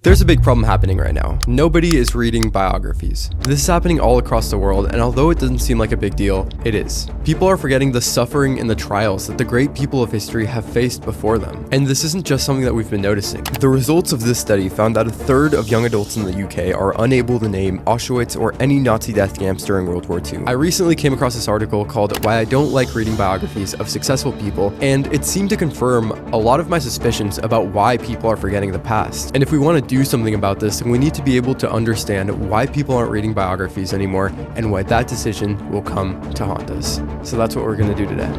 There's a big problem happening right now. Nobody is reading biographies. This is happening all across the world, and although it doesn't seem like a big deal, it is. People are forgetting the suffering and the trials that the great people of history have faced before them. And this isn't just something that we've been noticing. The results of this study found that a third of young adults in the UK are unable to name Auschwitz or any Nazi death camps during World War II. I recently came across this article called Why I Don't Like Reading Biographies of Successful People, and it seemed to confirm a lot of my suspicions about why people are forgetting the past. And if we want to do something about this, we need to be able to understand why people aren't reading biographies anymore and why that decision will come to haunt us. So that's what we're going to do today.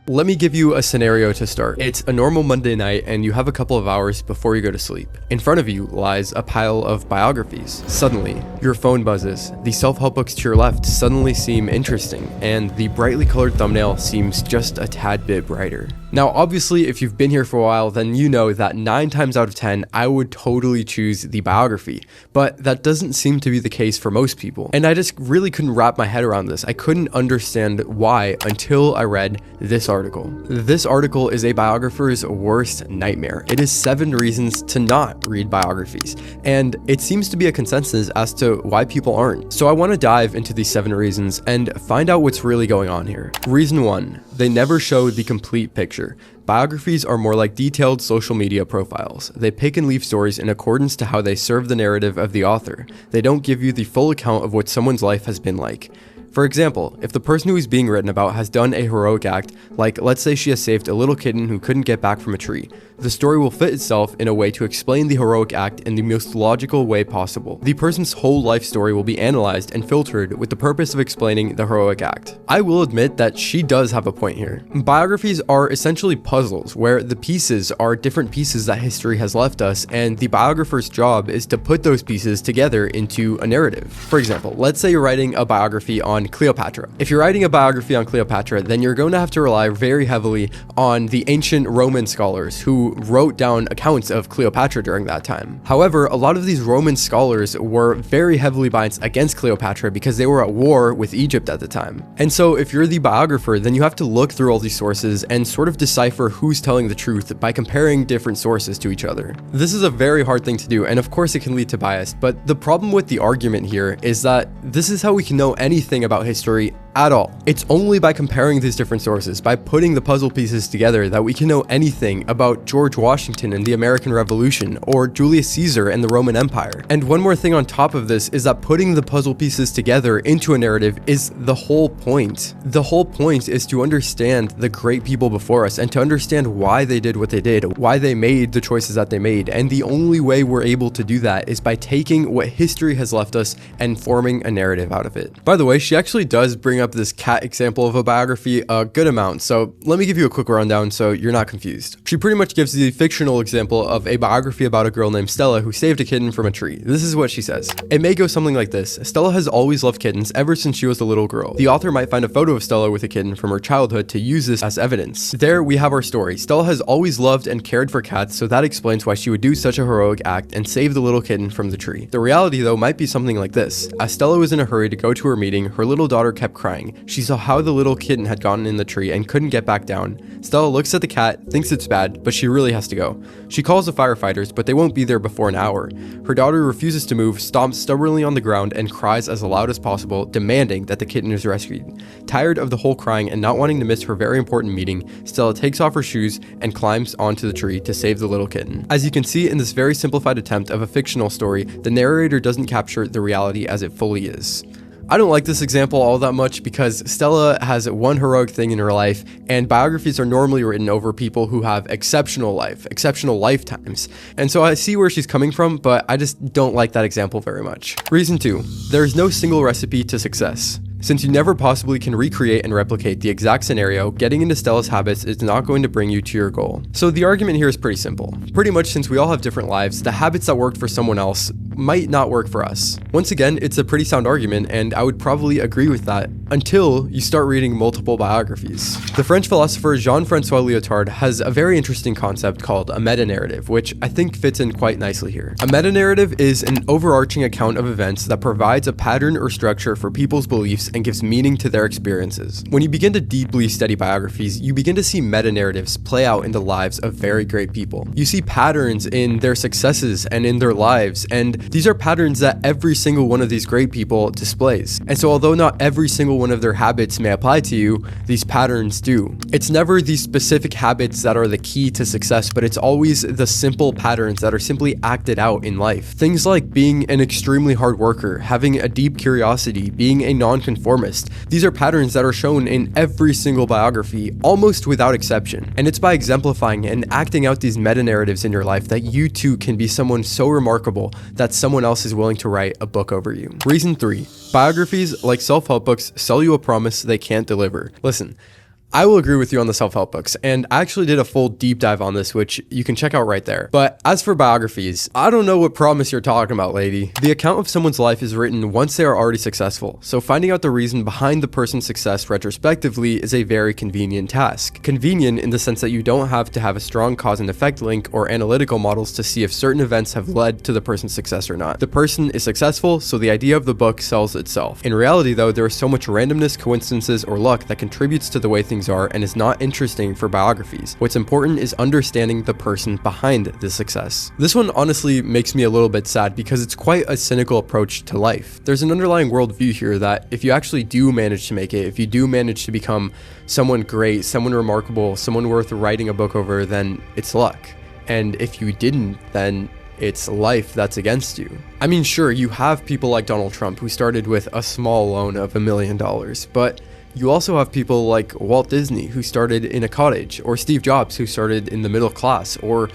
Let me give you a scenario to start. It's a normal Monday night and you have a couple of hours before you go to sleep. In front of you lies a pile of biographies. Suddenly, your phone buzzes. The self-help books to your left suddenly seem interesting, and the brightly colored thumbnail seems just a tad bit brighter. Now, obviously, if you've been here for a while, then you know that 9 times out of 10, I would totally choose the biography, but that doesn't seem to be the case for most people. And I just really couldn't wrap my head around this. I couldn't understand why until I read this article. This article is a biographer's worst nightmare. It is 7 reasons to not read biographies, and it seems to be a consensus as to why people aren't. So I want to dive into these 7 reasons and find out what's really going on here. Reason 1, they never show the complete picture. Biographies are more like detailed social media profiles. They pick and leave stories in accordance to how they serve the narrative of the author. They don't give you the full account of what someone's life has been like. For example, if the person who is being written about has done a heroic act, like let's say she has saved a little kitten who couldn't get back from a tree, the story will fit itself in a way to explain the heroic act in the most logical way possible. The person's whole life story will be analyzed and filtered with the purpose of explaining the heroic act. I will admit that she does have a point here. Biographies are essentially puzzles where the pieces are different pieces that history has left us, and the biographer's job is to put those pieces together into a narrative. For example, let's say you're writing a biography on Cleopatra. If you're writing a biography on Cleopatra, then you're going to have to rely very heavily on the ancient Roman scholars who wrote down accounts of Cleopatra during that time. However, a lot of these Roman scholars were very heavily biased against Cleopatra because they were at war with Egypt at the time. And so if you're the biographer, then you have to look through all these sources and sort of decipher who's telling the truth by comparing different sources to each other. This is a very hard thing to do, and of course it can lead to bias, but the problem with the argument here is that this is how we can know anything about history at all. It's only by comparing these different sources, by putting the puzzle pieces together, that we can know anything about George Washington and the American Revolution, or Julius Caesar and the Roman Empire. And one more thing on top of this is that putting the puzzle pieces together into a narrative is the whole point. The whole point is to understand the great people before us and to understand why they did what they did, why they made the choices that they made. And the only way we're able to do that is by taking what history has left us and forming a narrative out of it. By the way, she actually does bring up this cat example of a biography a good amount, so let me give you a quick rundown so you're not confused. She pretty much gives the fictional example of a biography about a girl named Stella who saved a kitten from a tree. This is what she says. It may go something like this. Stella has always loved kittens ever since she was a little girl. The author might find a photo of Stella with a kitten from her childhood to use this as evidence. There we have our story. Stella has always loved and cared for cats, so that explains why she would do such a heroic act and save the little kitten from the tree. The reality though might be something like this. As Stella was in a hurry to go to her meeting, her little daughter kept crying. She saw how the little kitten had gotten in the tree and couldn't get back down. Stella looks at the cat, thinks it's bad, but she really has to go. She calls the firefighters, but they won't be there before an hour. Her daughter refuses to move, stomps stubbornly on the ground, and cries as loud as possible, demanding that the kitten is rescued. Tired of the whole crying and not wanting to miss her very important meeting, Stella takes off her shoes and climbs onto the tree to save the little kitten. As you can see in this very simplified attempt of a fictional story, the narrator doesn't capture the reality as it fully is. I don't like this example all that much because Stella has one heroic thing in her life, and biographies are normally written over people who have exceptional lifetimes. And so I see where she's coming from, but I just don't like that example very much. Reason 2, there is no single recipe to success. Since you never possibly can recreate and replicate the exact scenario, getting into Stella's habits is not going to bring you to your goal. So the argument here is pretty simple. Pretty much since we all have different lives, the habits that worked for someone else might not work for us. Once again, it's a pretty sound argument, and I would probably agree with that until you start reading multiple biographies. The French philosopher Jean-Francois Lyotard has a very interesting concept called a meta-narrative, which I think fits in quite nicely here. A meta-narrative is an overarching account of events that provides a pattern or structure for people's beliefs and gives meaning to their experiences. When you begin to deeply study biographies, you begin to see meta-narratives play out in the lives of very great people. You see patterns in their successes and in their lives, and these are patterns that every single one of these great people displays. And so although not every single one of their habits may apply to you, these patterns do. It's never these specific habits that are the key to success, but it's always the simple patterns that are simply acted out in life. Things like being an extremely hard worker, having a deep curiosity, being a nonconformist. These are patterns that are shown in every single biography, almost without exception. And it's by exemplifying and acting out these meta-narratives in your life that you too can be someone so remarkable that someone else is willing to write a book over you. Reason 3. Biographies, like self-help books, sell you a promise they can't deliver. Listen, I will agree with you on the self-help books, and I actually did a full deep dive on this, which you can check out right there. But as for biographies, I don't know what promise you're talking about, lady. The account of someone's life is written once they are already successful, so finding out the reason behind the person's success retrospectively is a very convenient task. Convenient in the sense that you don't have to have a strong cause and effect link or analytical models to see if certain events have led to the person's success or not. The person is successful, so the idea of the book sells itself. In reality though, there is so much randomness, coincidences, or luck that contributes to the way things are and is not interesting for biographies. What's important is understanding the person behind the success. This one honestly makes me a little bit sad because it's quite a cynical approach to life. There's an underlying worldview here that if you actually do manage to make it, if you do manage to become someone great, someone remarkable, someone worth writing a book over, then it's luck. And if you didn't, then it's life that's against you. I mean, sure, you have people like Donald Trump who started with a small loan of $1 million, but you also have people like Walt Disney who started in a cottage, or Steve Jobs who started in the middle class, or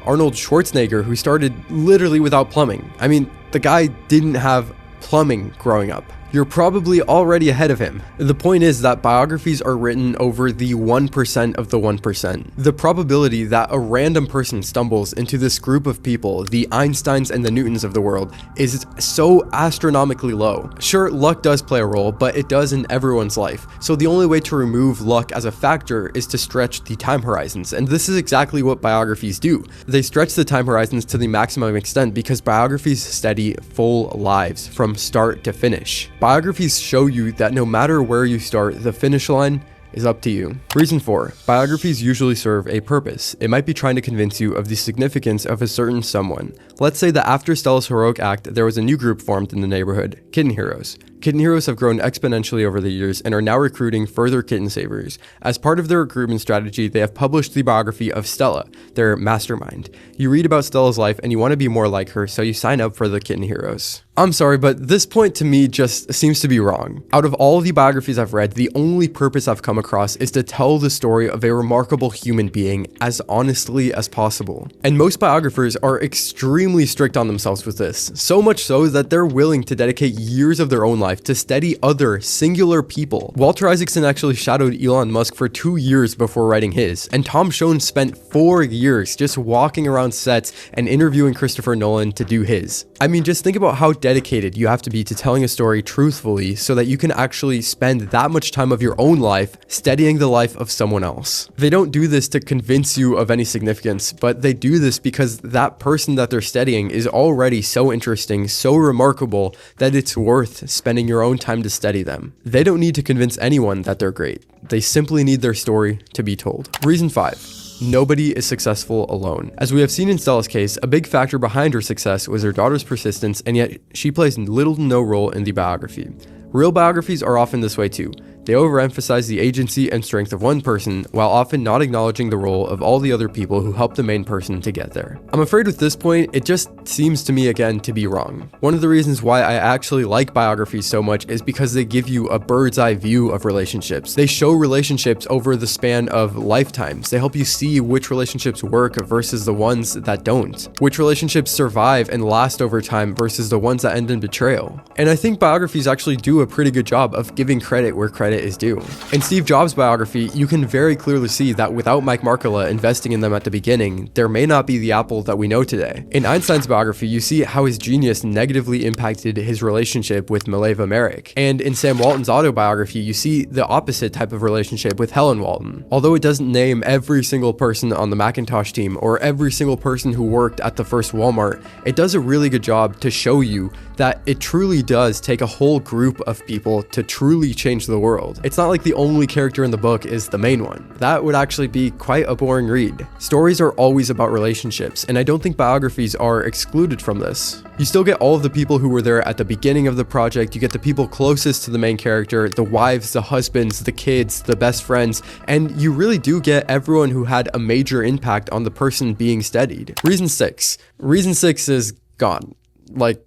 Arnold Schwarzenegger who started literally without plumbing. I mean, the guy didn't have plumbing growing up. You're probably already ahead of him. The point is that biographies are written over the 1% of the 1%. The probability that a random person stumbles into this group of people, the Einsteins and the Newtons of the world, is so astronomically low. Sure, luck does play a role, but it does in everyone's life. So the only way to remove luck as a factor is to stretch the time horizons, and this is exactly what biographies do. They stretch the time horizons to the maximum extent because biographies study full lives from start to finish. Biographies show you that no matter where you start, the finish line is up to you. Reason 4. Biographies usually serve a purpose. It might be trying to convince you of the significance of a certain someone. Let's say that after Stella's heroic act, there was a new group formed in the neighborhood, Kitten Heroes. Kitten Heroes have grown exponentially over the years and are now recruiting further kitten savers. As part of their recruitment strategy, they have published the biography of Stella, their mastermind. You read about Stella's life and you want to be more like her, so you sign up for the Kitten Heroes. I'm sorry, but this point to me just seems to be wrong. Out of all the biographies I've read, the only purpose I've come across is to tell the story of a remarkable human being as honestly as possible. And most biographers are extremely strict on themselves with this, so much so that they're willing to dedicate years of their own life to study other singular people. Walter Isaacson actually shadowed Elon Musk for 2 years before writing his, and Tom Schoen spent 4 years just walking around sets and interviewing Christopher Nolan to do his. I mean, just think about how dedicated you have to be to telling a story truthfully so that you can actually spend that much time of your own life studying the life of someone else. They don't do this to convince you of any significance, but they do this because that person that they're studying is already so interesting, so remarkable that it's worth spending your own time to study them. They don't need to convince anyone that they're great. They simply need their story to be told. Reason 5. Nobody is successful alone. As we have seen in Stella's case, a big factor behind her success was her daughter's persistence, and yet she plays little to no role in the biography. Real biographies are often this way too. They overemphasize the agency and strength of one person, while often not acknowledging the role of all the other people who helped the main person to get there. I'm afraid with this point, it just seems to me again to be wrong. One of the reasons why I actually like biographies so much is because they give you a bird's eye view of relationships. They show relationships over the span of lifetimes. They help you see which relationships work versus the ones that don't. Which relationships survive and last over time versus the ones that end in betrayal. And I think biographies actually do a pretty good job of giving credit where credit credit is due. In Steve Jobs' biography, you can very clearly see that without Mike Markkula investing in them at the beginning, there may not be the Apple that we know today. In Einstein's biography, you see how his genius negatively impacted his relationship with Mileva Merrick. And in Sam Walton's autobiography, you see the opposite type of relationship with Helen Walton. Although it doesn't name every single person on the Macintosh team or every single person who worked at the first Walmart, it does a really good job to show you that it truly does take a whole group of people to truly change the world. It's not like the only character in the book is the main one. That would actually be quite a boring read. Stories are always about relationships, and I don't think biographies are excluded from this. You still get all of the people who were there at the beginning of the project, you get the people closest to the main character, the wives, the husbands, the kids, the best friends, and you really do get everyone who had a major impact on the person being studied. Reason 6. Reason 6 is gone. Like,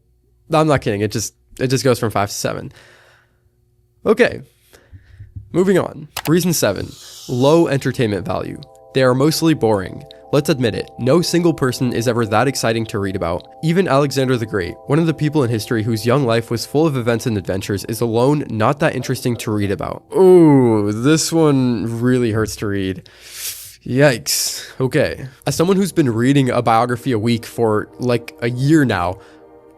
I'm not kidding, it just goes from 5 to 7. Okay, moving on. Reason 7, low entertainment value. They are mostly boring. Let's admit it, no single person is ever that exciting to read about. Even Alexander the Great, one of the people in history whose young life was full of events and adventures, is alone not that interesting to read about. Ooh, this one really hurts to read. Yikes. Okay. As someone who's been reading a biography a week for like a year now,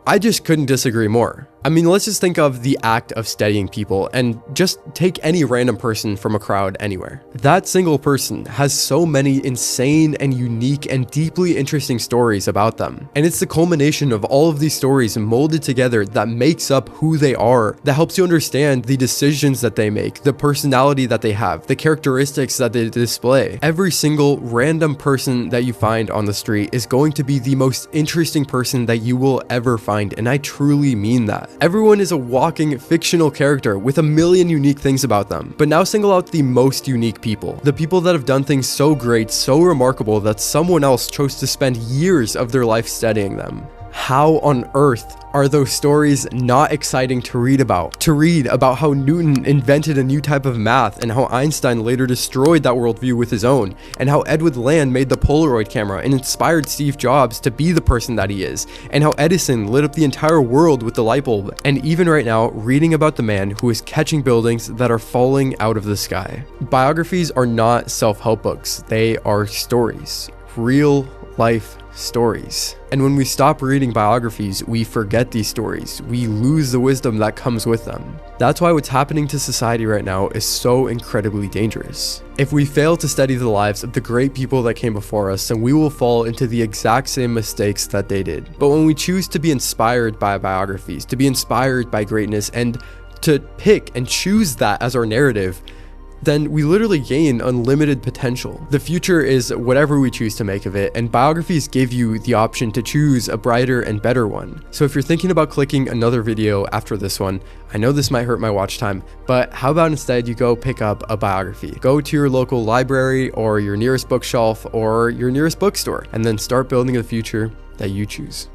I just couldn't disagree more. I mean, let's just think of the act of studying people and just take any random person from a crowd anywhere. That single person has so many insane and unique and deeply interesting stories about them. And it's the culmination of all of these stories molded together that makes up who they are, that helps you understand the decisions that they make, the personality that they have, the characteristics that they display. Every single random person that you find on the street is going to be the most interesting person that you will ever find, and I truly mean that. Everyone is a walking fictional character with a million unique things about them. But now single out the most unique people. The people that have done things so great, so remarkable that someone else chose to spend years of their life studying them. How on earth are those stories not exciting to read about? To read about how Newton invented a new type of math, and how Einstein later destroyed that worldview with his own, and how Edward Land made the Polaroid camera and inspired Steve Jobs to be the person that he is, and how Edison lit up the entire world with the light bulb, and even right now, reading about the man who is catching buildings that are falling out of the sky. Biographies are not self-help books, they are stories. Real life stories. And when we stop reading biographies, we forget these stories. We lose the wisdom that comes with them. That's why what's happening to society right now is so incredibly dangerous. If we fail to study the lives of the great people that came before us, then we will fall into the exact same mistakes that they did. But when we choose to be inspired by biographies, to be inspired by greatness, and to pick and choose that as our narrative, then we literally gain unlimited potential. The future is whatever we choose to make of it, and biographies give you the option to choose a brighter and better one. So if you're thinking about clicking another video after this one, I know this might hurt my watch time, but how about instead you go pick up a biography? Go to your local library or your nearest bookshelf or your nearest bookstore, and then start building the future that you choose.